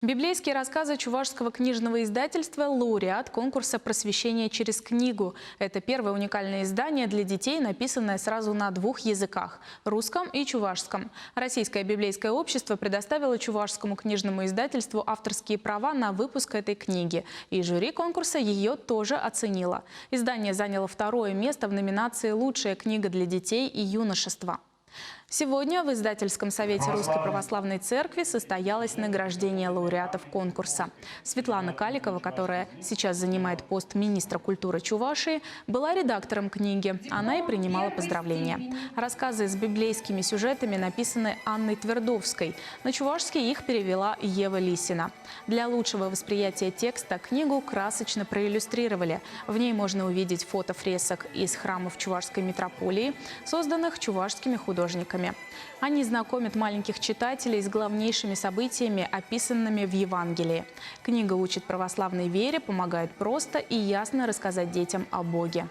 Библейские рассказы чувашского книжного издательства «Лауреат» конкурса «Просвещение через книгу». Это первое уникальное издание для детей, написанное сразу на двух языках – русском и чувашском. Российское библейское общество предоставило чувашскому книжному издательству авторские права на выпуск этой книги. И жюри конкурса ее тоже оценило. Издание заняло второе место в номинации «Лучшая книга для детей и юношества». Сегодня в Издательском совете Русской Православной Церкви состоялось награждение лауреатов конкурса. Светлана Каликова, которая сейчас занимает пост министра культуры Чувашии, была редактором книги. Она и принимала поздравления. Рассказы с библейскими сюжетами написаны Анной Твердовской. На чувашский их перевела Ева Лисина. Для лучшего восприятия текста книгу красочно проиллюстрировали. В ней можно увидеть фото фресок из храмов Чувашской митрополии, созданных чувашскими художниками. Они знакомят маленьких читателей с главнейшими событиями, описанными в Евангелии. Книга учит православной вере, помогает просто и ясно рассказать детям о Боге.